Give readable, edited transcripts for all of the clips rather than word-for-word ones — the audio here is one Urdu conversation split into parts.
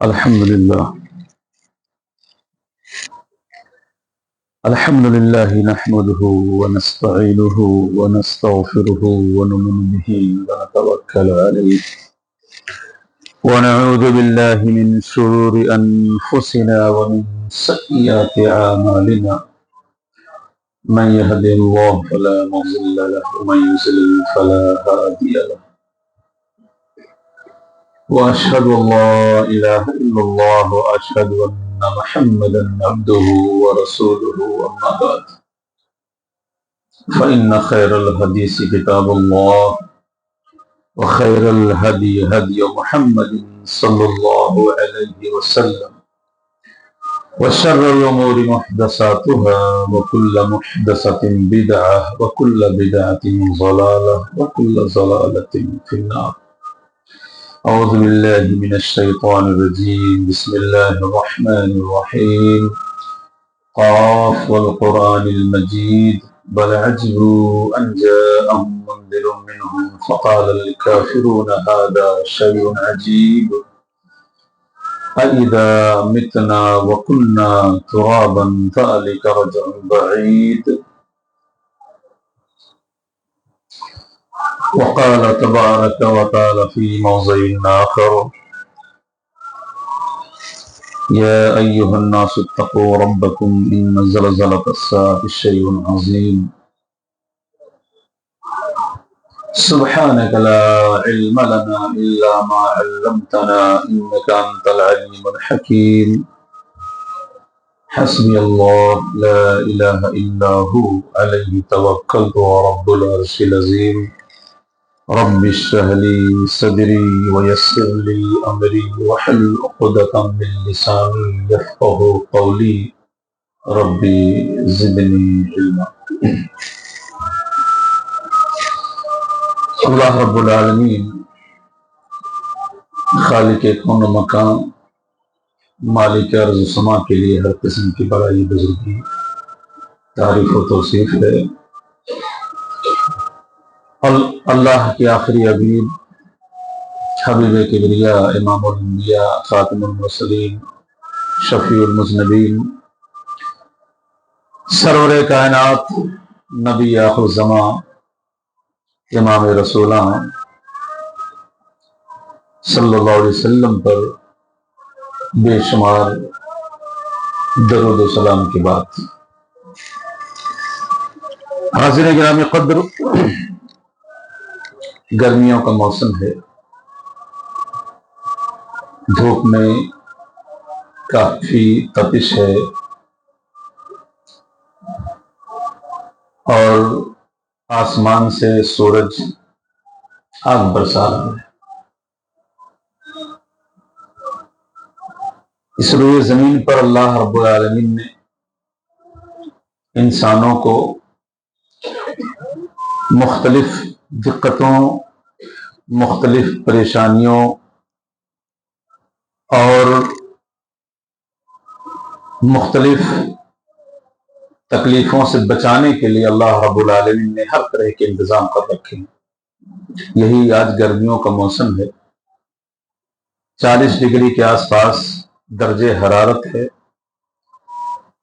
الحمد لله نحمده ونستعينه ونستغفره ونؤمن به ونتوكل عليه ونعوذ بالله من شرور أنفسنا ومن سيئات أعمالنا من يهد الله فلا مضل له ومن يضلل فلا هادي له وأشهد أن لا إله إلا الله وأشهد أن محمدا عبده ورسوله أما بعد فإن خير الحديث كتاب الله وخير الهدي هدي محمد صلى الله عليه وسلم وشر الأمور محدثاتها وكل محدثة بدعة وكل بدعة ضلالة وكل ضلالة في النار. أعوذ بالله من الشيطان الرجيم. بسم الله الرحمن الرحيم. قاف والقرآن المجيد بل عجبوا أن جاءهم منذر منهم فقال الكافرون هذا شيء عجيب أإذا متنا وكنا ترابا ذلك رجع بعيد. وقال تبارك وتعالى في موضع آخر يا أيها الناس اتقوا ربكم إن زلزلة الساعة شيء عظيم سبحانك لا علم لنا إلا ما علمتنا إنك أنت العليم الحكيم. حسبي الله لا إله إلا هو عليه توكلت ورب العرش العظيم. رب اشرح لي صدري ويسر لي أمري واحلل عقدة من لساني يفقهوا قولي ربي زدني علما. اللہ رب العالمین خالق کون و مکان مالک ارض و سما کے لیے ہر قسم کی بڑائی بزرگی تعریف و توصیف ہے. اللہ کی آخری حبیب حبیب کبریا امام الانبیاء خاتم المرسلین شفیع المذنبین سرور کائنات نبی آخر زمان امام رسولان صلی اللہ علیہ وسلم پر بے شمار درود و سلام کے بعد حاضرین گرامی قدر، گرمیوں کا موسم ہے، دھوپ میں کافی تپش ہے اور آسمان سے سورج آگ برسا رہا ہے. اس روئے زمین پر اللہ رب العالمین نے انسانوں کو مختلف دقتوں، مختلف پریشانیوں اور مختلف تکلیفوں سے بچانے کے لیے اللہ رب العالمین نے ہر طرح کے انتظام کر رکھے ہیں. یہی آج گرمیوں کا موسم ہے، 40 ڈگری کے آس پاس درجہ حرارت ہے.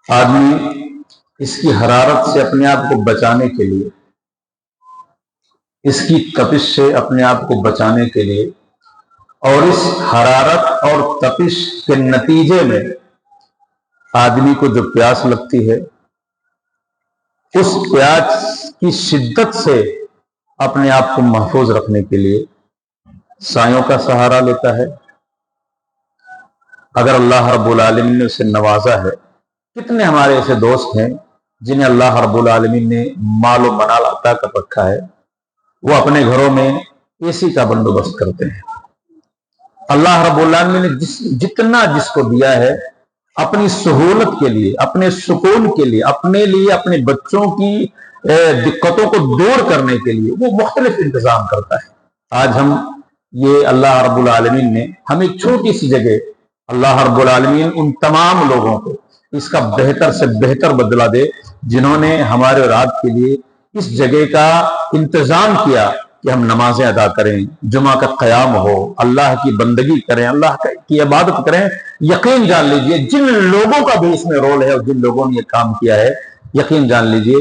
آدمی اس کی حرارت سے اپنے آپ کو بچانے کے لیے، اس کی تپش سے اپنے آپ کو بچانے کے لیے اور اس حرارت اور تپش کے نتیجے میں آدمی کو جو پیاس لگتی ہے، اس پیاس کی شدت سے اپنے آپ کو محفوظ رکھنے کے لیے سایوں کا سہارا لیتا ہے. اگر اللہ رب العالمین نے اسے نوازا ہے، کتنے ہمارے ایسے دوست ہیں جنہیں اللہ رب العالمین نے مال و منال عطا کر رکھا ہے، وہ اپنے گھروں میں اے سی کا بندوبست کرتے ہیں. اللہ رب العالمین نے جتنا جس کو دیا ہے اپنی سہولت کے لیے، اپنے سکون کے لیے، اپنے بچوں کی دقتوں کو دور کرنے کے لیے وہ مختلف انتظام کرتا ہے. آج ہم یہ اللہ رب العالمین نے ہمیں چھوٹی سی جگہ، اللہ رب العالمین ان تمام لوگوں کو اس کا بہتر سے بہتر بدلہ دے جنہوں نے ہمارے رات کے لیے اس جگہ کا انتظام کیا کہ ہم نمازیں ادا کریں، جمعہ کا قیام ہو، اللہ کی بندگی کریں، اللہ کی عبادت کریں، یقین جان لیجئے جن لوگوں کا بھی اس میں رول ہے اور جن لوگوں نے یہ کام کیا ہے، یقین جان لیجئے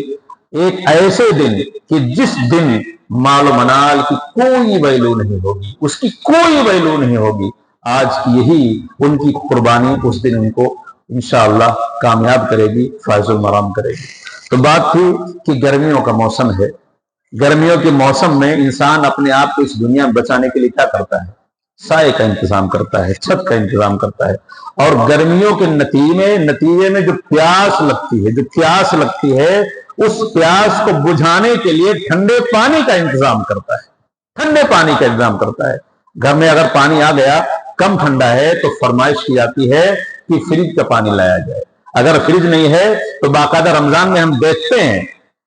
ایک ایسے دن کہ جس دن مال و منال کی کوئی ویلو نہیں ہوگی، اس کی کوئی ویلو نہیں ہوگی، آج یہی ان کی قربانی اس دن ان کو انشاءاللہ کامیاب کرے گی، فائز المرام کرے گی۔ تو بات تھی کہ گرمیوں کا موسم ہے، گرمیوں کے موسم میں انسان اپنے آپ کو اس دنیا میں بچانے کے لیے کیا کرتا ہے؟ سائے کا انتظام کرتا ہے، چھت کا انتظام کرتا ہے، اور گرمیوں کے نتیجے میں جو پیاس لگتی ہے اس پیاس کو بجھانے کے لیے ٹھنڈے پانی کا انتظام کرتا ہے۔ گھر میں اگر پانی آ گیا کم ٹھنڈا ہے تو فرمائش کی جاتی ہے کہ فریج کا پانی لایا جائے۔ اگر فریج نہیں ہے تو باقاعدہ رمضان میں ہم دیکھتے ہیں،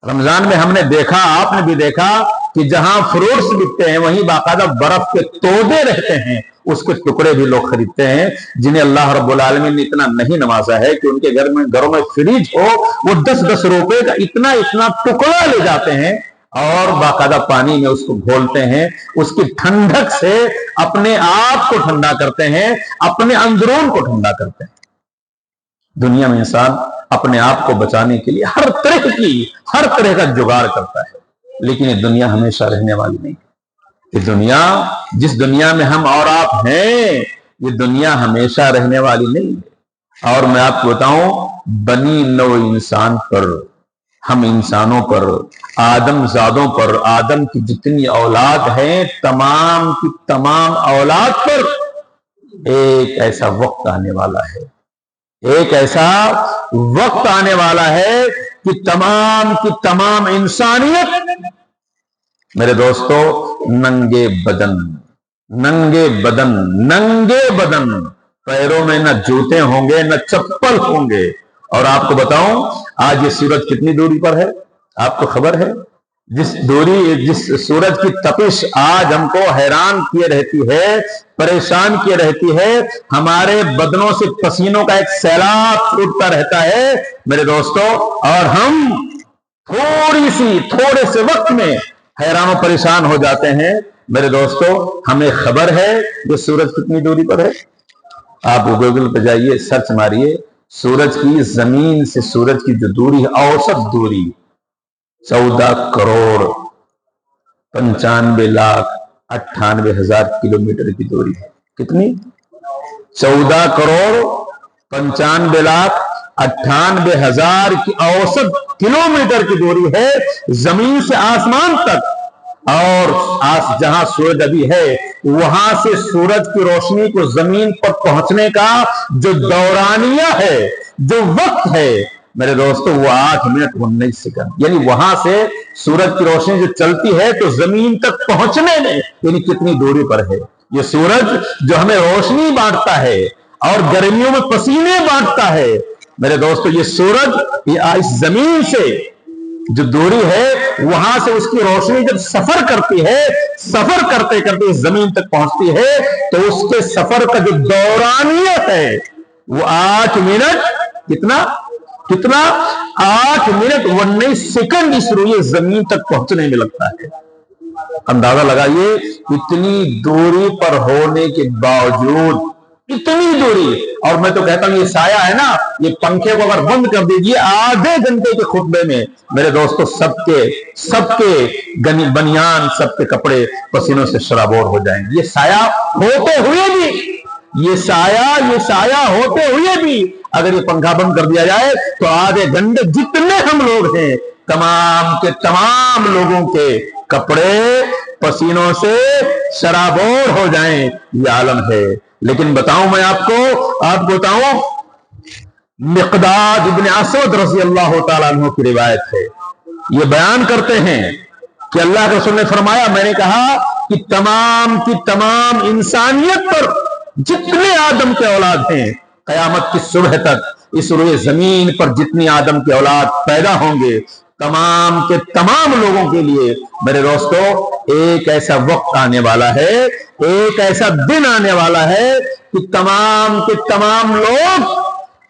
رمضان میں ہم نے دیکھا، آپ نے بھی دیکھا کہ جہاں فروٹس بکتے ہیں وہیں باقاعدہ برف کے تودے رہتے ہیں، اس کے ٹکڑے بھی لوگ خریدتے ہیں، جنہیں اللہ رب العالمین نے اتنا نہیں نوازا ہے کہ ان کے گھروں میں فریج ہو، وہ 10-10 روپے کا اتنا ٹکڑا لے جاتے ہیں اور باقاعدہ پانی میں اس کو گھولتے ہیں، اس کی ٹھنڈک سے اپنے آپ کو ٹھنڈا کرتے ہیں، اپنے اندرون کو ٹھنڈا کرتے ہیں۔ دنیا میں انسان اپنے آپ کو بچانے کے لیے ہر طرح کا جگاڑ کرتا ہے، لیکن یہ دنیا ہمیشہ رہنے والی نہیں۔ یہ دنیا، جس دنیا میں ہم اور آپ ہیں، یہ دنیا ہمیشہ رہنے والی نہیں ہے۔ اور میں آپ کو بتاؤں، بنی نوع انسان پر، ہم انسانوں پر، آدم زادوں پر، آدم کی جتنی اولاد ہیں، تمام کی تمام اولاد پر ایک ایسا وقت آنے والا ہے کہ تمام کی تمام انسانیت، میرے دوستو، ننگے بدن، پیروں میں نہ جوتے ہوں گے نہ چپل ہوں گے۔ اور آپ کو بتاؤں آج یہ سورج کتنی دوری پر ہے؟ آپ کو خبر ہے؟ جس سورج کی تپش آج ہم کو حیران کیے رہتی ہے، پریشان کیے رہتی ہے، ہمارے بدنوں سے پسینوں کا ایک سیلاب پھوٹتا رہتا ہے میرے دوستو، اور ہم تھوڑے سے وقت میں حیران و پریشان ہو جاتے ہیں۔ میرے دوستو، ہمیں خبر ہے یہ سورج کتنی دوری پر ہے؟ آپ گوگل پہ جائیے، سرچ ماریے، سورج کی زمین سے سورج کی جو دوری ہے، اوسط دوری 14 کروڑ 95 لاکھ 98 ہزار کلومیٹر کی دوری ہے۔ کتنی؟ 14 کروڑ 95 لاکھ 98 ہزار کی اوسط کلومیٹر کی دوری ہے زمین سے آسمان تک، اور جہاں سورج ابھی ہے وہاں سے سورج کی روشنی کو زمین پر پہنچنے کا جو دورانیہ ہے، جو وقت ہے میرے دوستو، وہ 8 منٹ 19 سیکنڈ، یعنی وہاں سے سورج کی روشنی جو چلتی ہے تو زمین تک پہنچنے میں یعنی کتنی دوری پر ہے۔ یہ سورج جو ہمیں روشنی بانٹتا ہے اور گرمیوں میں پسینے بانٹتا ہے، میرے دوستو، یہ سورج اس زمین سے جو دوری ہے وہاں سے اس کی روشنی جب سفر کرتی ہے، سفر کرتے کرتے اس زمین تک پہنچتی ہے تو اس کے سفر کا جو دورانیہ ہے وہ 8 منٹ کتنا 8 منٹ 19 سیکنڈ اس روئے زمین تک پہنچنے میں لگتا ہے۔ اندازہ لگائیے، اتنی دوری پر ہونے کے باوجود، اتنی دوری، اور میں تو کہتا ہوں یہ سایہ ہے نا، یہ پنکھے کو اگر بند کر دیجئے آدھے گھنٹے کے خطبے میں میرے دوستو سب کے بنیان، سب کے کپڑے پسینوں سے شرابور ہو جائیں گے۔ یہ سایہ ہوتے ہوئے بھی اگر یہ پنکھا بند کر دیا جائے تو آدھے گھنٹے جتنے ہم لوگ ہیں تمام کے تمام لوگوں کے کپڑے پسینوں سے شرابور ہو جائیں، یہ عالم ہے۔ لیکن بتاؤں میں آپ کو بتاؤں، مقداد ابن اسود رضی اللہ تعالیٰ عنہ کی روایت ہے، یہ بیان کرتے ہیں کہ اللہ کے رسول نے فرمایا، میں نے کہا کہ تمام کی تمام انسانیت پر جتنے آدم کے اولاد ہیں، قیامت کی صبح تک اس روئے زمین پر جتنی آدم کے اولاد پیدا ہوں گے، تمام کے تمام لوگوں کے لیے میرے دوستو ایک ایسا وقت آنے والا ہے، ایک ایسا دن آنے والا ہے کہ تمام کے تمام لوگ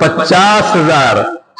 50,000।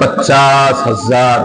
50,000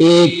1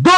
2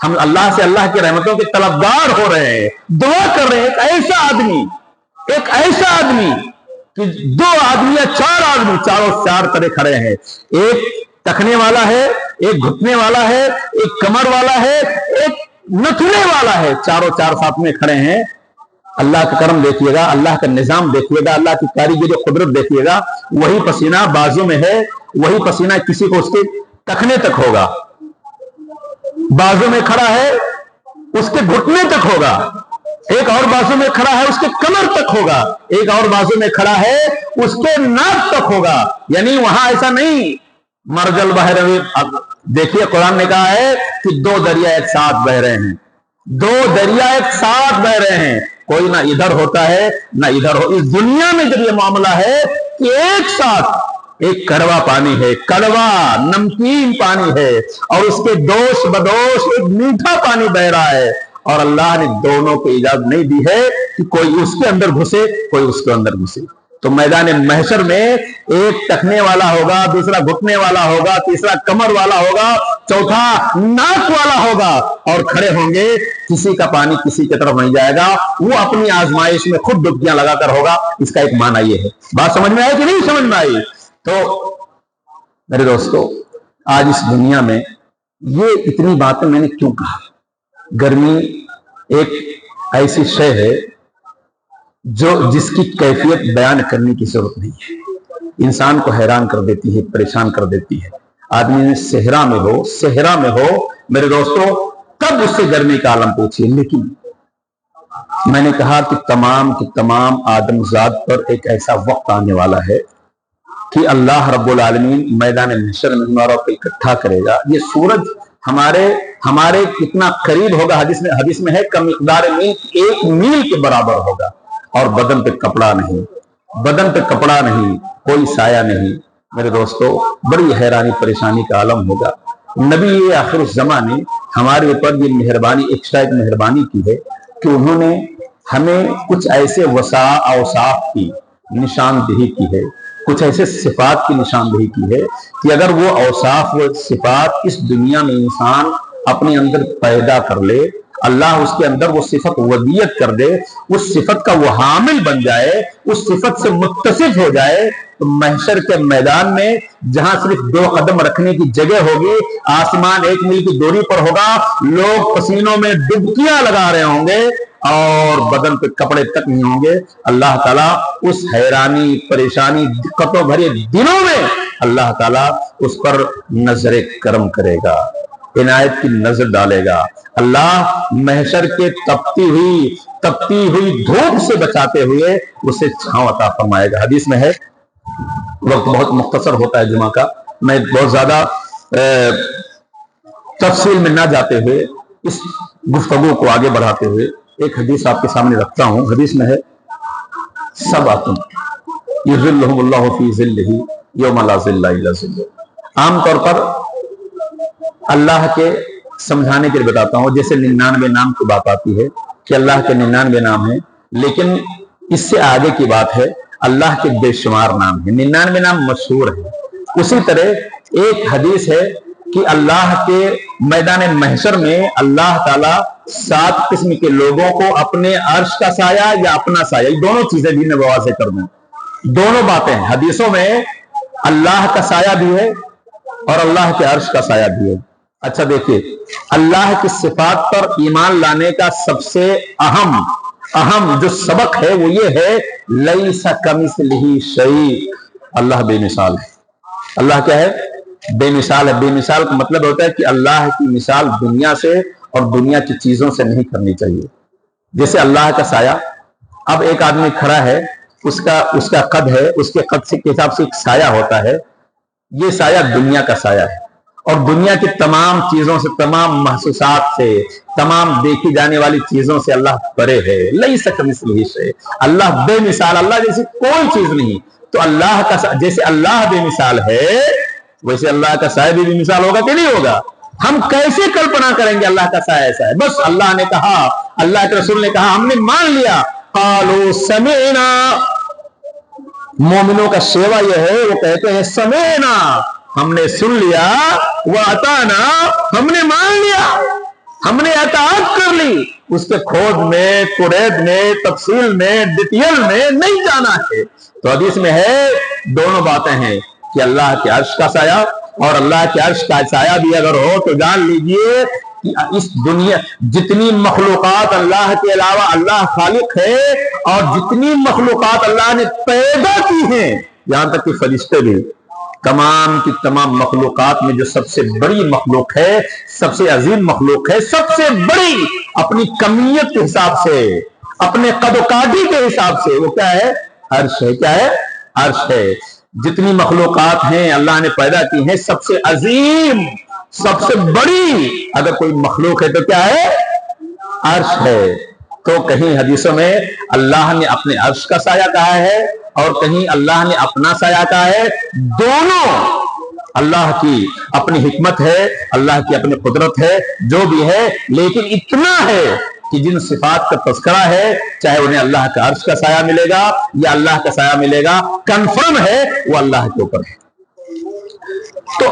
ہم اللہ سے اللہ کی رحمتوں کے طلبگار ہو رہے ہیں, دعا کر رہے ہیں. ایک ایسا آدمی کہ 2 آدمی یا 4 آدمی چاروں 4 طرح کھڑے ہیں, ایک تکنے والا ہے, ایک گھٹنے والا ہے, ایک کمر والا ہے, ایک نتنے والا ہے, چاروں 4 ساتھ میں کھڑے ہیں. اللہ کا کرم دیکھیے گا, اللہ کا نظام دیکھیے گا, اللہ کی کاریگری قدرت دیکھیے گا. وہی پسینہ بازو میں ہے, وہی پسینہ کسی کو اس کے ٹخنے تک ہوگا, بازو میں کھڑا ہے اس کے گھٹنے تک ہوگا, ایک اور بازو میں کھڑا ہے اس کے کمر تک ہوگا, ایک اور بازو میں کھڑا ہے اس کے ناک تک ہوگا. یعنی وہاں ایسا نہیں مرجل بحر. دیکھیے قرآن نے کہا ہے کہ 2 دریا ایک ساتھ بہ رہے ہیں, 2 دریا ایک ساتھ بہ رہے ہیں, کوئی نہ ادھر ہوتا ہے نہ ادھر ہو. اس دنیا میں جب یہ معاملہ ہے کہ ایک ساتھ ایک کڑوا پانی ہے, کڑوا نمکین پانی ہے, اور اس کے دوش بدوش ایک میٹھا پانی بہ رہا ہے, اور اللہ نے دونوں کو اجازت نہیں دی ہے کہ کوئی اس کے اندر گھسے کوئی اس کے اندر گھسے. تو میدان محشر میں ایک ٹخنے والا ہوگا, دوسرا گھٹنے والا ہوگا, تیسرا کمر والا ہوگا, چوتھا ناک والا ہوگا, اور کھڑے ہوں گے. کسی کا پانی کسی کی طرف نہیں جائے گا, وہ اپنی آزمائش میں خود ڈبکیاں لگا کر ہوگا. اس کا ایک معنی یہ ہے. بات سمجھ میں آئی کہ نہیں سمجھ میں آئی؟ تو میرے دوستو, آج اس دنیا میں یہ اتنی باتیں میں نے کیوں کہا؟ گرمی ایک ایسی شے ہے جس کی کیفیت بیان کرنے کی ضرورت نہیں ہے. انسان کو حیران کر دیتی ہے, پریشان کر دیتی ہے. آدمی صحرا میں ہو میرے دوستو, تب اس سے گرمی کا عالم پوچھیے. لیکن میں نے کہا کہ تمام آدم ذات پر ایک ایسا وقت آنے والا ہے کہ اللہ رب العالمین میدان محشر میں ہمارا کو اکٹھا کرے گا. یہ سورج ہمارے کتنا قریب ہوگا, حدیث میں ہے کم مقدار میل, 1 میل کے برابر ہوگا, اور بدن پہ کپڑا نہیں, کوئی سایہ نہیں. میرے دوستو, بڑی حیرانی پریشانی کا عالم ہوگا. نبی آخر الزمان نے ہمارے اوپر یہ مہربانی, ایکسٹرا ایک مہربانی کی ہے کہ انہوں نے ہمیں کچھ ایسے اوصاف کی نشاندہی کی ہے, کچھ ایسے صفات کی نشاندہی کی ہے کہ اگر وہ اوصاف و صفات اس دنیا میں انسان اپنے اندر پیدا کر لے, اللہ اس کے اندر وہ صفت ودیت کر دے, اس صفت کا وہ حامل بن جائے, اس صفت سے متصف ہو جائے, تو محشر کے میدان میں جہاں صرف 2 قدم رکھنے کی جگہ ہوگی, آسمان 1 میل کی دوری پر ہوگا, لوگ پسینوں میں ڈبکیاں لگا رہے ہوں گے, اور بدن پہ کپڑے تک نہیں ہوں گے. اللہ تعالیٰ اس حیرانی پریشانی دقتوں بھرے دنوں میں اللہ تعالیٰ اس پر نظر کرم کرے گا, عنایت کی نظر ڈالے گا. اللہ محشر کے تپتی ہوئی دھوپ سے بچاتے ہوئے اسے چھاؤں عطا فرمائے گا. حدیث میں ہے, وقت بہت مختصر ہوتا ہے جمعہ کا, میں بہت زیادہ تفصیل میں نہ جاتے ہوئے اس گفتگو کو آگے بڑھاتے ہوئے ایک حدیث آپ کے سامنے رکھتا ہوں. حدیث میں ہے سبعۃ یظلھم اللہ فی ظلہ یوم لا ظل الا ظلہ. عام طور پر اللہ کے سمجھانے کے لیے بتاتا ہوں, جیسے 99 نام کی بات آتی ہے کہ اللہ کے 99 نام ہیں, لیکن اس سے آگے کی بات ہے اللہ کے بے شمار نام ہیں, 99 نام مشہور ہیں. اسی طرح ایک حدیث ہے کہ اللہ کے میدان محشر میں اللہ تعالیٰ 7 قسم کے لوگوں کو اپنے عرش کا سایہ یا اپنا سایہ, یہ دونوں چیزیں بھی میں واضح کر دوں, دونوں باتیں حدیثوں میں اللہ کا سایہ بھی ہے اور اللہ کے عرش کا سایہ بھی ہے. اچھا دیکھیے, اللہ کی صفات پر ایمان لانے کا سب سے اہم جو سبق ہے وہ یہ ہے لیس کمثلہ شیء, اللہ بے مثال ہے. اللہ کیا ہے؟ بے مثال ہے. بے مثال کا مطلب ہوتا ہے کہ اللہ کی مثال دنیا سے اور دنیا کی چیزوں سے نہیں کرنی چاہیے. جیسے اللہ کا سایہ, اب ایک آدمی کھڑا ہے, اس کا قد ہے, اس کے قد کے حساب سے ایک سایہ ہوتا ہے. یہ سایہ دنیا کا سایہ ہے, اور دنیا کی تمام چیزوں سے, تمام محسوسات سے, تمام دیکھی جانے والی چیزوں سے اللہ پرے ہے. لیس کمثلہ شیء, اللہ بے مثال, اللہ جیسی کوئی چیز نہیں. تو اللہ کا جیسے اللہ بے مثال ہے ویسے اللہ کا سایہ بھی بے مثال ہوگا کہ نہیں ہوگا؟ ہم کیسے کلپنا کریں گے اللہ کا سایہ ایسا ہے؟ بس اللہ نے کہا, اللہ کے رسول نے کہا, ہم نے مان لیا. قالوا سمعنا, مومنوں کا شیوا یہ ہے, وہ کہتے ہیں سمعنا, ہم نے سن لیا, وَأَطَعْنَا, ہم نے مان لیا. ہم نے اطاعت کر لی، اس کے کھود میں، قرید میں، تفصیل میں، ڈیٹیل میں نہیں جانا ہے۔ تو حدیث میں ہے دونوں باتیں ہیں کہ اللہ کے عرش کا سایہ، اور اللہ کے عرش کا سایہ بھی اگر ہو تو جان لیجئے کہ اس دنیا جتنی مخلوقات اللہ کے علاوہ اللہ خالق ہے، اور جتنی مخلوقات اللہ نے پیدا کی ہیں، یہاں تک کہ فرشتے بھی، تمام کی تمام مخلوقات میں جو سب سے بڑی مخلوق ہے، سب سے عظیم مخلوق ہے، سب سے بڑی اپنی کمیت کے حساب سے، اپنے قد و کاٹی کے حساب سے، وہ کیا ہے؟ عرش ہے۔ کیا ہے؟ عرش ہے۔ جتنی مخلوقات ہیں اللہ نے پیدا کی ہیں، سب سے عظیم، سب سے بڑی اگر کوئی مخلوق ہے تو کیا ہے؟ عرش ہے۔ تو کہیں حدیثوں میں اللہ نے اپنے عرش کا سایہ کہا ہے، اور کہیں اللہ نے اپنا سایہ کہا ہے۔ دونوں اللہ کی اپنی حکمت ہے، اللہ کی اپنی قدرت ہے، جو بھی ہے، لیکن اتنا ہے کہ جن صفات کا تذکرہ ہے، چاہے انہیں اللہ کا عرش کا سایہ ملے گا یا اللہ کا سایہ ملے گا، کنفرم ہے وہ اللہ کے اوپر ہے۔ تو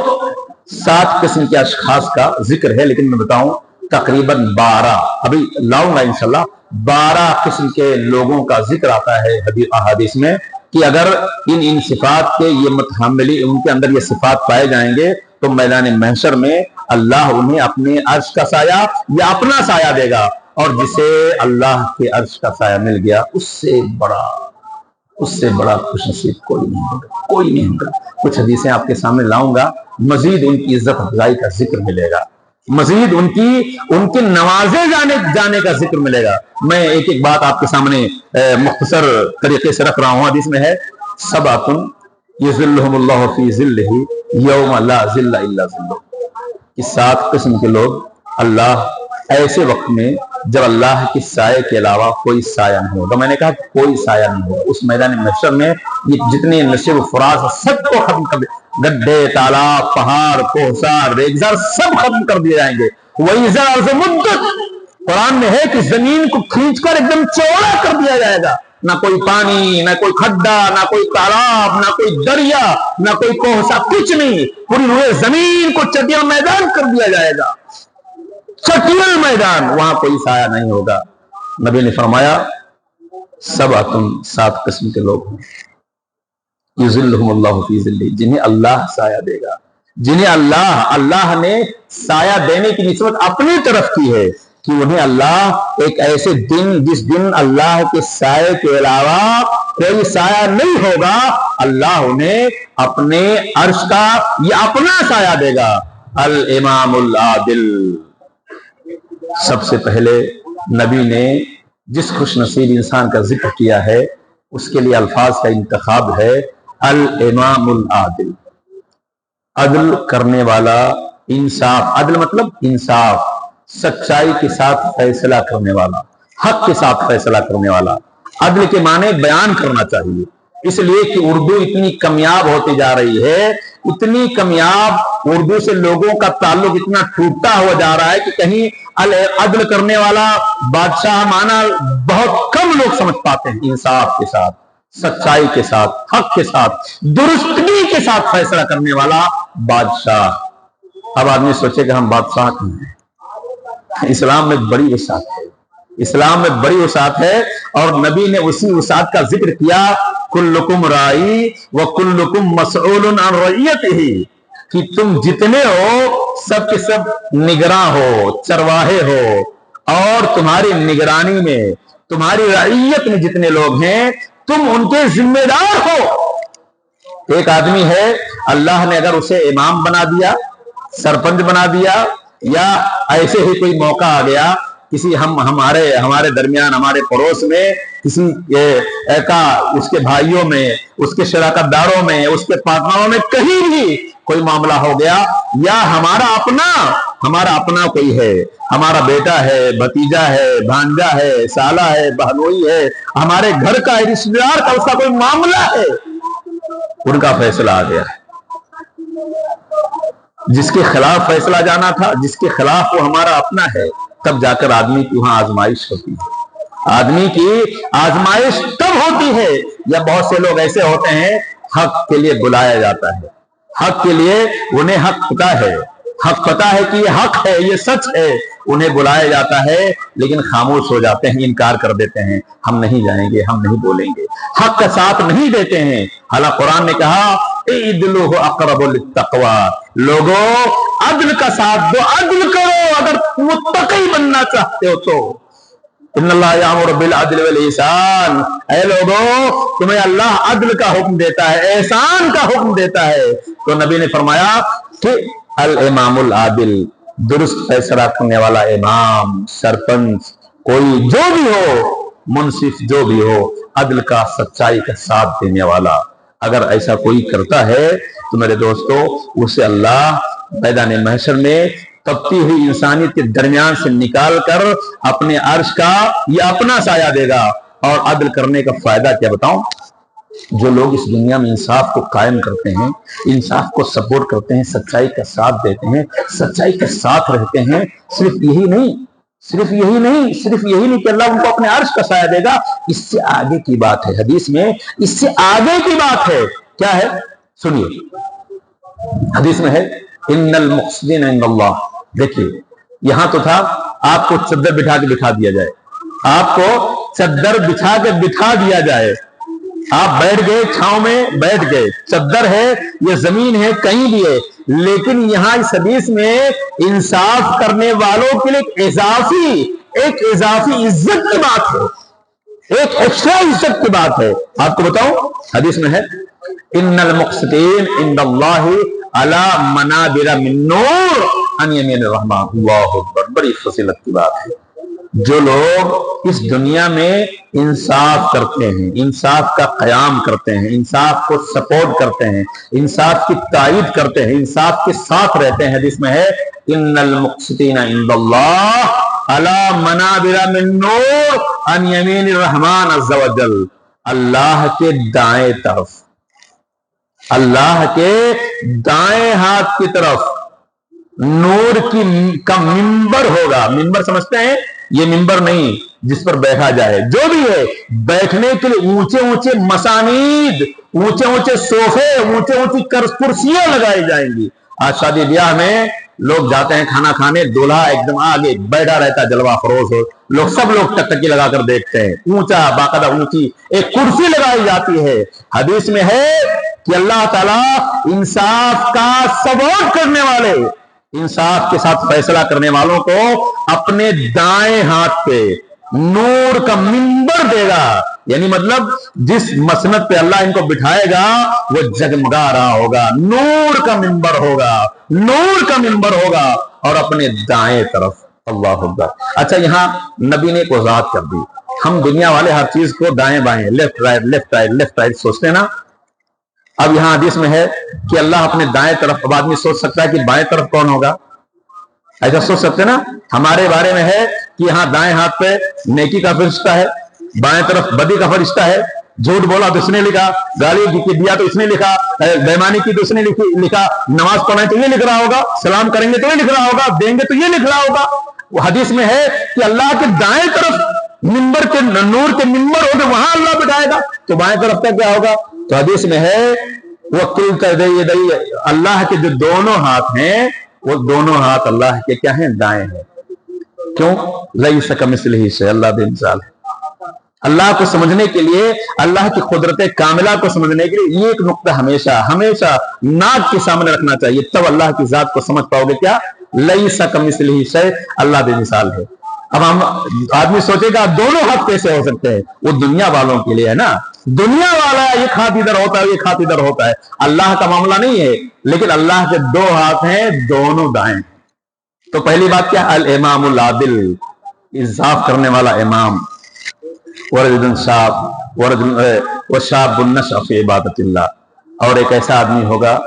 7 قسم کے اشخاص کا ذکر ہے، لیکن میں بتاؤں تقریباً 12، ابھی لاؤں گا انشاءاللہ، 12 قسم کے لوگوں کا ذکر آتا ہے احادیث میں، کہ اگر ان صفات کے یہ متحملی، ان کے اندر یہ صفات پائے جائیں گے تو میدان محشر میں اللہ انہیں اپنے عرش کا سایہ یا اپنا سایہ دے گا، اور جسے اللہ کے عرش کا سایہ مل گیا اس سے بڑا خوش نصیب کوئی نہیں ہوگا، کوئی نہیں ہوگا۔ کچھ حدیثیں آپ کے سامنے لاؤں گا، مزید ان کی عزت افزائی کا ذکر ملے گا، مزید ان کے نوازے جانے کا ذکر ملے گا۔ میں ایک ایک بات آپ کے سامنے مختصر طریقے سے رکھ رہا ہوں۔ حدیث میں ہے سبعۃ یظلھم اللہ فی ظلہ یوم لا ظل الا ظلہ، کہ 7 قسم کے لوگ اللہ ایسے وقت میں جب اللہ کی سائے کے علاوہ کوئی سایہ نہیں ہوگا، میں نے کہا کوئی سایہ نہیں ہوگا، اس میدان محشر میں یہ جتنے نشیب و فراز سب کو ختم کر دے، گڈھے، تالاب، پہاڑ، کوہسار، ریگزار سب ختم کر دیے جائیں گے۔ وَإِذَا الْأَرْضُ مُدَّتْ، قرآن میں ہے کہ زمین کو کھینچ کر ایک دم چوڑا کر دیا جائے گا، نہ کوئی پانی، نہ کوئی کھڈا، نہ کوئی تالاب، نہ کوئی دریا، نہ کوئی کوہسار، کچھ نہیں، پوری روئے زمین کو چٹیل میدان کر دیا جائے گا، چٹیل میدان، وہاں کوئی سایہ نہیں ہوگا۔ نبی نے فرمایا سبعۃ، 7 قسم کے لوگ ہیں، یظلھم اللہ فی ظلہ، جنہیں اللہ سایہ دے گا، جنہیں اللہ نے سایہ دینے کی نسبت اپنی طرف کی ہے، کہ انہیں اللہ ایک ایسے دن، جس دن اللہ کے سائے کے علاوہ کوئی سایہ نہیں ہوگا، اللہ انہیں اپنے عرش کا یا اپنا سایہ دے گا۔ الامام العادل، سب سے پہلے نبی نے جس خوش نصیب انسان کا ذکر کیا ہے اس کے لیے الفاظ کا انتخاب ہے الامام العادل، عدل کرنے والا، انصاف، عدل مطلب انصاف، سچائی کے ساتھ فیصلہ کرنے والا، حق کے ساتھ فیصلہ کرنے والا۔ عدل کے معنی بیان کرنا چاہیے، اس لیے کہ اردو اتنی کمیاب ہوتی جا رہی ہے، اتنی کمیاب اردو سے لوگوں کا تعلق اتنا ٹوٹتا ہوا جا رہا ہے کہ کہیں عدل کرنے والا بادشاہ مانا بہت کم لوگ سمجھ پاتے ہیں۔ انصاف کے ساتھ، سچائی کے ساتھ، حق کے ساتھ، درستگی کے ساتھ فیصلہ کرنے والا بادشاہ۔ اب آدمی سوچے کہ ہم بادشاہ کیوں ہیں؟ اسلام میں بڑی وسعت ہے، اسلام میں بڑی وسعت ہے، اور نبی نے اسی وسعت کا ذکر کیا، کلکم رائی وکلکم مسئول عن رعیتہ، کہ تم جتنے ہو سب کے سب نگراں ہو، چرواہے ہو، اور تمہاری نگرانی میں، تمہاری رعیت میں جتنے لوگ ہیں تم ان کے ذمہ دار ہو۔ ایک آدمی ہے، اللہ نے اگر اسے امام بنا دیا، سرپنچ بنا دیا، یا ایسے ہی کوئی موقع آ گیا کسی ہمارے درمیان، ہمارے پڑوس میں کسی کا، اس کے بھائیوں میں، اس کے شراکت داروں میں، اس کے پارٹنروں میں کہیں بھی کوئی معاملہ ہو گیا، یا ہمارا اپنا کوئی ہے، ہمارا بیٹا ہے، بھتیجا ہے، بھانجا ہے، سالہ ہے، بہنوئی ہے، ہمارے گھر کا رشتہ دار کا، اس کا کوئی معاملہ ہے، ان کا فیصلہ آ گیا، جس کے خلاف فیصلہ جانا تھا، جس کے خلاف وہ ہمارا اپنا ہے، تب جا کر آدمی کی وہاں آزمائش ہوتی ہے۔ آدمی کی آزمائش تب ہوتی ہے، یا بہت سے لوگ ایسے ہوتے ہیں حق کے لیے بلایا جاتا ہے، حق کے لیے انہیں حق پتا ہے کہ یہ حق ہے، یہ سچ ہے، انہیں بلایا جاتا ہے لیکن خاموش ہو جاتے ہیں, انکار کر دیتے ہیں, ہم نہیں جائیں گے, ہم نہیں بولیں گے, حق کا ساتھ نہیں دیتے ہیں. حالانکہ قرآن نے کہا اعدلوا اقرب للتقوی, لوگوں عدل کا ساتھ دو, عدل کرو اگر متقی بننا چاہتے ہو تو. ان اللہ یامر بالعدل والاحسان, اے لوگوں تمہیں اللہ عدل کا حکم دیتا ہے, احسان کا حکم دیتا ہے. تو نبی نے فرمایا کہ الامام العادل, درست فیصلہ کرنے والا امام, سرپنچ, کوئی جو بھی ہو, منصف جو بھی ہو, عدل کا سچائی کا ساتھ دینے والا, اگر ایسا کوئی کرتا ہے تو میرے دوستو اسے اللہ میدان محشر میں تپتی ہوئی انسانیت کے درمیان سے نکال کر اپنے عرش کا یا اپنا سایہ دے گا. اور عدل کرنے کا فائدہ کیا بتاؤں, جو لوگ اس دنیا میں انصاف کو قائم کرتے ہیں, انصاف کو سپورٹ کرتے ہیں, سچائی کا ساتھ دیتے ہیں, سچائی کے ساتھ رہتے ہیں, صرف یہی نہیں کہ اللہ ان کو اپنے عرش کا سایہ دے گا, اس سے آگے کی بات ہے. حدیث میں اس سے آگے کی بات ہے, کیا ہے سنیے. حدیث میں ہے ان المقسطین عند اللہ. دیکھیے یہاں تو تھا آپ کو چادر بٹھا کے بٹھا دیا جائے, آپ کو چادر بچھا کے بٹھا دیا جائے, آپ بیٹھ گئے, چھاؤں میں بیٹھ گئے, چادر ہے یہ زمین ہے کہیں بھی ہے, لیکن یہاں اس حدیث میں انصاف کرنے والوں کے لیے ایک اضافی عزت کی بات ہے, ایک ایکسٹرا عزت کی بات ہے. آپ کو بتاؤں حدیث میں ہے ان المقسطین عند اللہ علی منابر من نور عن یمین الرحمن. اللہ اکبر, بڑی فضیلت کی بات ہے. جو لوگ اس دنیا میں انصاف کرتے ہیں, انصاف کا قیام کرتے ہیں, انصاف کو سپورٹ کرتے ہیں, انصاف کی تائید کرتے ہیں, انصاف کے ساتھ رہتے ہیں, حدیث میں ہے ان المقسطین عند اللہ علی منابر من نور عن یمین الرحمن عز وجل. اللہ کے دائیں طرف, اللہ کے دائیں ہاتھ کی طرف نور کا منبر ہوگا. منبر سمجھتے ہیں, یہ منبر نہیں جس پر بیٹھا جائے, جو بھی ہے بیٹھنے کے لیے اونچے اونچے مسانید, اونچے اونچے صوفے, اونچے اونچی کرسیاں لگائی جائیں گی. آج شادی بیاہ میں لوگ جاتے ہیں کھانا کھانے, دولہا ایک دم آگے بیٹھا رہتا ہے, جلوہ فروز ہو, سب لوگ ٹکٹکی لگا کر دیکھتے ہیں, اونچا باقاعدہ اونچی ایک کرسی لگائی جاتی ہے. حدیث میں ہے کہ اللہ تعالیٰ انصاف کا سپورٹ کرنے والے, انصاف کے ساتھ فیصلہ کرنے والوں کو اپنے دائیں ہاتھ پہ نور کا منبر دے گا. یعنی مطلب جس مسند پہ اللہ ان کو بٹھائے گا وہ جگمگا رہا ہوگا, نور کا منبر ہوگا, نور کا منبر ہوگا, اور اپنے دائیں طرف. اللہ اکبر. اچھا یہاں نبی نے ایک وضاحت کر دی. ہم دنیا والے ہر چیز کو دائیں بائیں, left right left right left right سوچتے ہیں نا. اب یہاں حدیث میں ہے کہ اللہ اپنے دائیں طرف, اب آدمی سوچ سکتا ہے کہ بائیں طرف کون ہوگا, ایسا سوچ سکتے نا. ہمارے بارے میں ہے کہ یہاں دائیں ہاتھ پہ نیکی کا فرشتہ ہے, بائیں طرف بدی کا فرشتہ ہے. جھوٹ بولا تو اس نے لکھا, گالی دیا تو اس نے لکھا, بےمانی کی تو اس نے لکھا, نماز پڑھیں تو یہ لکھ رہا ہوگا, سلام کریں گے تو یہ لکھ رہا ہوگا, دیں گے تو یہ لکھ رہا ہوگا. وہ حدیث میں ہے کہ اللہ کے دائیں طرف منبر کے نور کے منبر ہوگا, وہاں اللہ بٹھائے گا, تو بائیں طرف کا کیا ہوگا. تو حدیث میں ہے وہ کل کر دے اللہ کے جو دونوں ہاتھ ہیں وہ دونوں ہاتھ اللہ کے کیا ہیں, دائیں ہیں. کیوں؟ لیس کمثلہ شیء, اللہ بے مثال ہے. اللہ کو سمجھنے کے لیے, اللہ کی قدرت کاملہ کو سمجھنے کے لیے یہ ایک نقطہ ہمیشہ ہمیشہ ناک کے سامنے رکھنا چاہیے, تب اللہ کی ذات کو سمجھ پاؤ گے. کیا؟ لیس کمثلہ شیء, اللہ بے مثال ہے. اب ہم آدمی سوچے گا دونوں ہاتھ کیسے ہو سکتے ہیں, وہ دنیا والوں کے لیے ہے نا, دنیا والا ایک ہاتھ ادھر ہوتا ہے, ایک ہاتھ ادھر ہوتا ہے. اللہ کا معاملہ نہیں ہے, لیکن اللہ کے دو ہاتھ ہیں, دونوں دائیں. تو پہلی بات کیا, الامام العادل, انصاف کرنے والا امام. ورجل وشاب نشأ فی عبادت اللہ, اور ایک ایسا آدمی ہوگا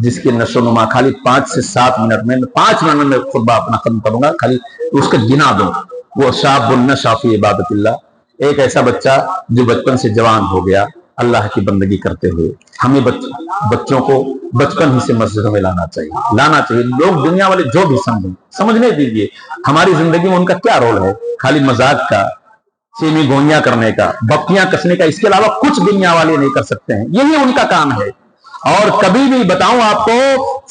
جس کی نشو نما, خالی 5 سے 7 منٹ میں, 5 منٹ میں خطبہ اپنا ختم کروں گا, خالی اس کو گنا دو. وہ شاب نشأ فی عبادت اللہ, ایک ایسا بچہ جو بچپن سے جوان ہو گیا اللہ کی بندگی کرتے ہوئے. ہمیں بچوں کو بچپن ہی سے مسجدوں میں لانا چاہیے. لوگ دنیا والے جو بھی سمجھنے دیجیے, ہماری زندگی میں ان کا کیا رول ہے, خالی مذاق کا, چینی گوئیاں کرنے کا, بپیاں کسنے کا, اس کے علاوہ کچھ دنیا والے نہیں کر سکتے ہیں, یہی ان کا کام ہے. اور کبھی بھی بتاؤں آپ کو,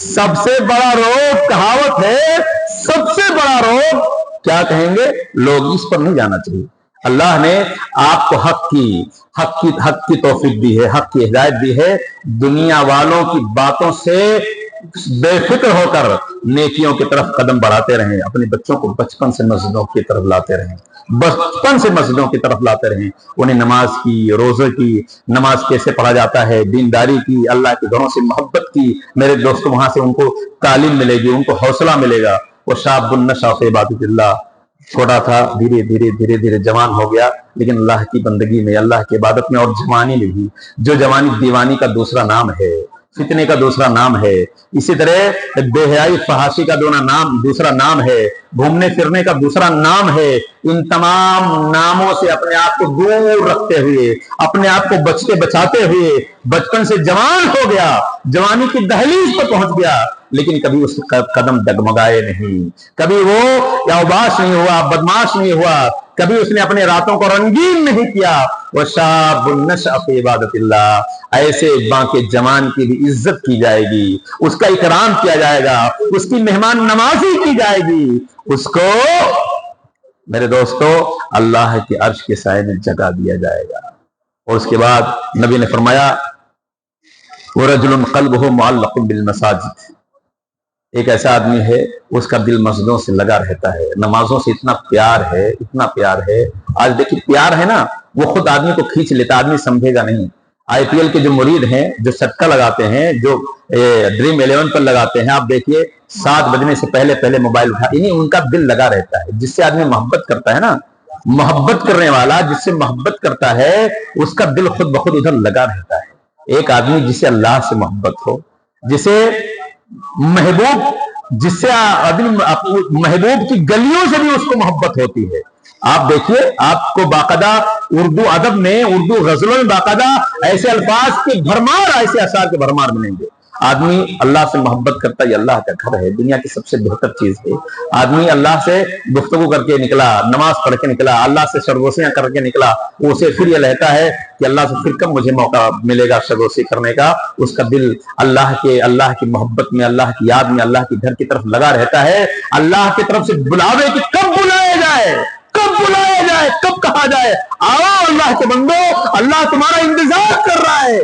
سب سے بڑا روگ, کہاوت ہے سب سے بڑا روگ کیا کہیں گے لوگ؟ اس پر نہیں جانا چاہیے۔ اللہ نے آپ کو حق کی توفیق دی ہے، حق کی ہدایت دی ہے۔ دنیا والوں کی باتوں سے بے فکر ہو کر نیکیوں کی طرف قدم بڑھاتے رہیں، اپنے بچوں کو بچپن سے مسجدوں کی طرف لاتے رہیں، بچپن سے مسجدوں کی طرف لاتے رہیں، انہیں نماز کی، روزے کی، نماز کیسے پڑھا جاتا ہے، دینداری کی، اللہ کے گھروں سے محبت کی۔ میرے دوستوں وہاں سے ان کو تعلیم ملے گی، ان کو حوصلہ ملے گا۔ وہ شاب النشأ فی عبادۃ اللہ، چھوٹا تھا، دھیرے دھیرے جوان ہو گیا، لیکن اللہ کی بندگی میں، اللہ کی عبادت میں، اور جوانی میں بھی۔ جو جوانی دیوانی کا دوسرا نام ہے، فتنے کا دوسرا نام ہے، اسی طرح بے حیائی فحاشی کا دوسرا نام ہے، گھومنے پھرنے کا دوسرا نام ہے۔ ان تمام ناموں سے اپنے آپ کو دور رکھتے ہوئے، اپنے آپ کو بچتے بچاتے ہوئے بچپن سے جوان ہو گیا، جوانی کی دہلیز پر پہنچ گیا، لیکن کبھی اس قدم ڈگمگائے نہیں، کبھی وہ اوباش نہیں ہوا، بدماش نہیں ہوا، کبھی اس نے اپنے راتوں کو رنگین نہیں کیا۔ وَشَابٌ نَشَأَ فِي عِبَادَةِ اللَّهِ، ایسے باں کے جوان کی بھی عزت کی جائے گی، اس کا اکرام کیا جائے گا، اس کی مہمان نوازی کی جائے گی، اس کو میرے دوستو اللہ کے عرش کے سائے میں جگہ دیا جائے گا۔ اور اس کے بعد نبی نے فرمایا وَرَجُلٌ قَلْبُهُ مُعَلَّقٌ بِالْمَسَاجِدِ، ایک ایسا آدمی ہے اس کا دل مسجدوں سے لگا رہتا ہے، نمازوں سے اتنا پیار ہے، اتنا پیار ہے۔ آج دیکھیے پیار ہے نا، وہ خود آدمی کو کھینچ لیتا، آدمی سمجھے گا نہیں۔ آئی پی ایل کے جو مرید ہیں، جو سٹکا لگاتے ہیں، جو ڈریم 11 پر لگاتے ہیں، آپ دیکھیے 7 بجنے سے پہلے موبائل اٹھا، ان کا دل لگا رہتا ہے۔ جس سے آدمی محبت کرتا ہے نا، محبت کرنے والا جس سے محبت کرتا ہے، اس کا دل خود بخود ادھر لگا رہتا ہے۔ ایک آدمی جسے اللہ سے محبت ہو، جسے جس سے محبوب کی گلیوں سے بھی اس کو محبت ہوتی ہے۔ آپ دیکھیے، آپ کو باقاعدہ اردو ادب میں، اردو غزلوں میں باقاعدہ ایسے الفاظ کے بھرمار، ایسے اشعار کے بھرمار ملیں گے۔ آدمی اللہ سے محبت کرتا ہے، یہ اللہ کا گھر ہے، دنیا کی سب سے بہتر چیز ہے۔ آدمی اللہ سے گفتگو کر کے نکلا، نماز پڑھ کے نکلا، اللہ سے سرگوشیاں کر کے نکلا، اسے پھر یہ رہتا ہے کہ اللہ سے پھر کب مجھے موقع ملے گا سرگوشی کرنے کا۔ اس کا دل اللہ کی محبت میں، اللہ کی یاد میں، اللہ کے گھر کی طرف لگا رہتا ہے۔ اللہ کی طرف سے بلاوے کہ کب بلایا جائے، کب کہا جائے آؤ اللہ کے بندو، اللہ تمہارا انتظار کر رہا ہے،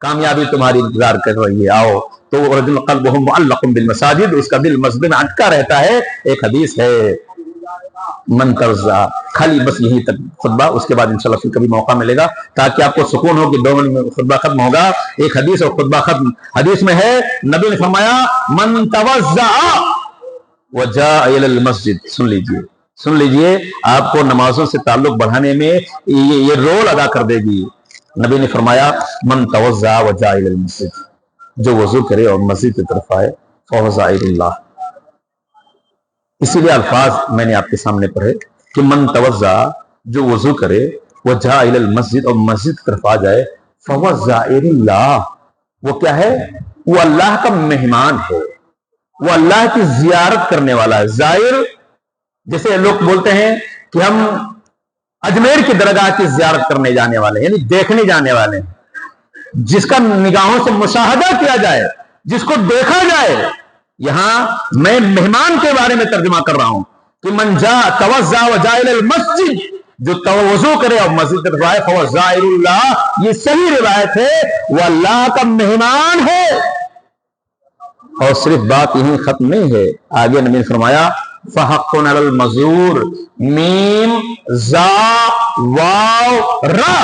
کامیابی تمہاری انتظار کر رہی ہے، آؤ۔ تو رجل قلبه معلق بالمساجد، اس کا دل مسجد میں اٹکا رہتا ہے۔ ایک حدیث ہے من ترزا، خالی بس یہی تک خطبہ، اس کے بعد انشاءاللہ پھر کبھی موقع ملے گا تاکہ آپ کو سکون ہو کہ 2 منٹ میں خطبہ ختم ہوگا۔ ایک حدیث اور خطبہ ختم۔ حدیث میں ہے، نبی نے فرمایا من توزع وجاء الى المسجد، سن لیجئے، آپ کو نمازوں سے تعلق بڑھانے میں یہ رول ادا کر دے گی۔ نبی نے فرمایا من توزع وجاء الى المسجد، جو وضو کرے اور مسجد کی طرف آئے، فهو زائر اللہ۔ اسی لیے الفاظ میں نے آپ کے سامنے پڑھے کہ من توزع، جو وضو کرے، وجاء الى المسجد، اور مسجد کی طرف آ جائے، فهو زائر اللہ، وہ کیا ہے؟ وہ اللہ کا مہمان ہے، وہ اللہ کی زیارت کرنے والا ہے۔ زائر، جیسے لوگ بولتے ہیں کہ ہم اجمیر کی درگاہ کی زیارت کرنے جانے والے ہیں، یعنی دیکھنے جانے والے ہیں، جس کا نگاہوں سے مشاہدہ کیا جائے، جس کو دیکھا جائے۔ یہاں میں مہمان کے بارے میں ترجمہ کر رہا ہوں کہ من جاء توزع وجاء الى المسجد، جو وضو کرے اور مسجد کی طرف آئے، فهو زائر اللہ۔ یہ صحیح روایت ہے، وہ اللہ کا مہمان ہے۔ اور صرف بات یہیں ختم نہیں ہے، آگے نبی نے فرمایا فحق علی المزور، میم زا واو را،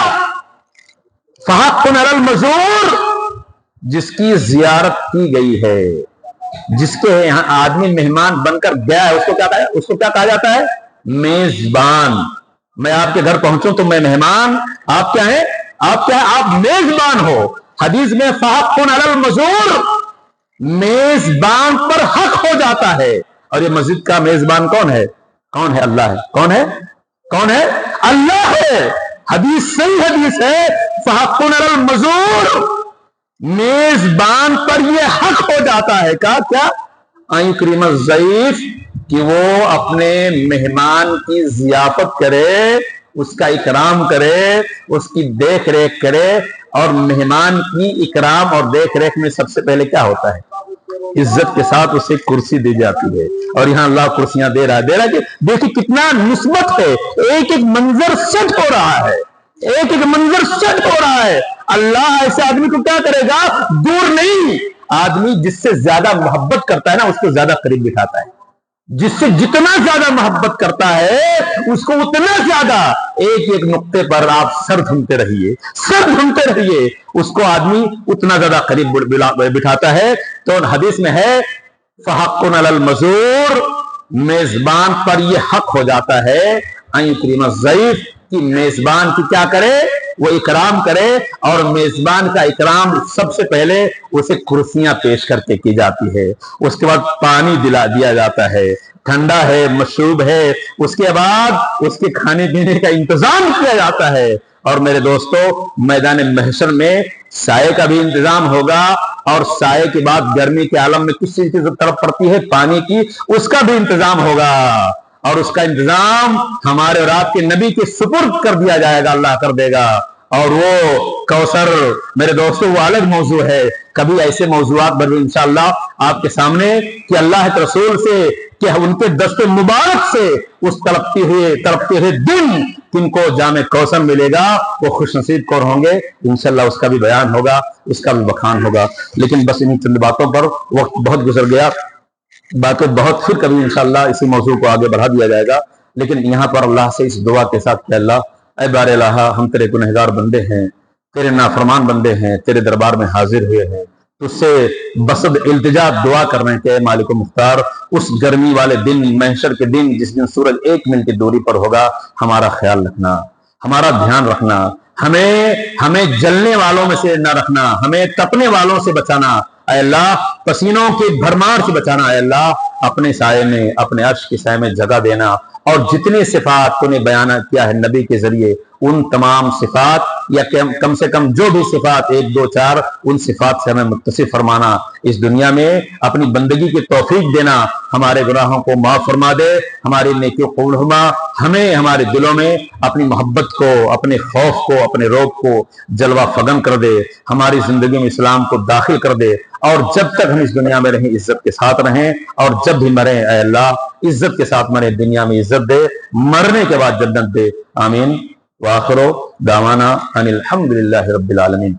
فحق علی المزور، جس کی زیارت کی گئی ہے، جس کے یہاں آدمی مہمان بن کر گیا ہے، اس کو کیا کہا جاتا ہے؟ میزبان۔ میں آپ کے گھر پہنچوں تو میں مہمان، آپ کیا ہیں؟ آپ میزبان ہو۔ حدیث میں فحق علی المزور، میزبان پر حق ہو جاتا ہے۔ اور یہ مسجد کا میزبان کون ہے؟ اللہ ہے۔ کون ہے؟ اللہ ہے۔ حدیث صحیح حدیث ہے، فحق علی المزور، میزبان پر یہ حق ہو جاتا ہے کیا ان یکرم الضیف، کہ وہ اپنے مہمان کی ضیافت کرے، اس کا اکرام کرے، اس کی دیکھ ریکھ کرے۔ اور مہمان کی اکرام اور دیکھ ریکھ میں سب سے پہلے کیا ہوتا ہے؟ عزت کے ساتھ اسے کرسی دی جاتی ہے. اور یہاں اللہ کرسیاں دے رہا ہے کہ دیکھیں کتنا نسبت ہے. ایک ایک منظر سیٹ ہو رہا ہے, ایک ایک منظر سیٹ ہو رہا ہے. اللہ ایسے آدمی کو کیا کرے گا؟ دور نہیں. آدمی جس سے زیادہ محبت کرتا ہے نا اس کو زیادہ قریب بٹھاتا ہے. جس سے جتنا زیادہ محبت کرتا ہے اس کو اتنا زیادہ ایک ایک نقطے پر آپ سر دھنتے رہیے, سر دھنتے رہیے, اس کو آدمی اتنا زیادہ قریب بٹھاتا ہے. تو حدیث میں ہے فحق علی المزور, میزبان پر یہ حق ہو جاتا ہے ان یکرم الضیف, کہ میزبان کی کیا کرے؟ وہ اکرام کرے. اور میزبان کا اکرام سب سے پہلے اسے کرسیاں پیش کر کے کی جاتی ہے, اس کے بعد پانی دیا جاتا ہے, ٹھنڈا ہے, مشروب ہے, اس کے بعد اس کے کھانے پینے کا انتظام کیا جاتا ہے. اور میرے دوستو میدان محشر میں سائے کا بھی انتظام ہوگا, اور سائے کے بعد گرمی کے عالم میں کس چیز کی طرف پڑتی ہے؟ پانی کی, اس کا بھی انتظام ہوگا. اور اس کا انتظام ہمارے اور آپ کے نبی کے سپرد کر دیا جائے گا, اللہ کر دے گا. اور وہ کوثر میرے دوستوں وہ الگ موضوع ہے, کبھی ایسے موضوعات پر بھی انشاءاللہ آپ کے سامنے کہ اللہ کے رسول سے کہ ان کے دست مبارک سے اس تڑپتے ہوئے دن جن کو جام کوثر ملے گا وہ خوش نصیب کور ہوں گے. انشاءاللہ اس کا بھی بیان ہوگا, اس کا بھی بخان ہوگا. لیکن بس انہیں چند باتوں پر وقت بہت گزر گیا, باتیں بہت, پھر کبھی انشاءاللہ اسی موضوع کو آگے بڑھا دیا جائے گا. لیکن یہاں پر اللہ سے اس دعا کے ساتھ کہ اللہ اے بار الہ, ہم تیرے گنہگار بندے ہیں, تیرے نافرمان بندے ہیں, تیرے دربار میں حاضر ہوئے ہیں, تجھ سے بسد التجا دعا کر رہے ہیں کہ اے مالک و مختار, اس گرمی والے دن, محشر کے دن, جس دن سورج 1 منٹ کی دوری پر ہوگا, ہمارا خیال رکھنا, ہمارا دھیان رکھنا, ہمیں جلنے والوں میں سے نہ رکھنا, ہمیں تپنے والوں سے بچانا. اے اللہ پسینوں کی بھرمار سے بچانا. اے اللہ اپنے سائے میں, اپنے عرش کے سائے میں جگہ دینا. اور جتنے صفات تو نے بیان کیا ہے نبی کے ذریعے, ان تمام صفات یا کم سے کم جو بھی صفات 1 2 4 ان صفات سے ہمیں متصف فرمانا. اس دنیا میں اپنی بندگی کی توفیق دینا, ہمارے گناہوں کو معاف فرما دے, ہماری نیکیوں کو قبول فرما, ہمیں ہمارے دلوں میں اپنی محبت کو, اپنے خوف کو, اپنے روب کو جلوہ فگن کر دے, ہماری زندگی میں اسلام کو داخل کر دے. اور جب تک ہم اس دنیا میں رہیں عزت کے ساتھ رہیں, اور جب بھی مریں اے اللہ عزت کے ساتھ مریں, دنیا میں عزت دے, مرنے کے بعد جنت دے. آمین. وآخر دعوانا ان الحمد للہ رب العالمین.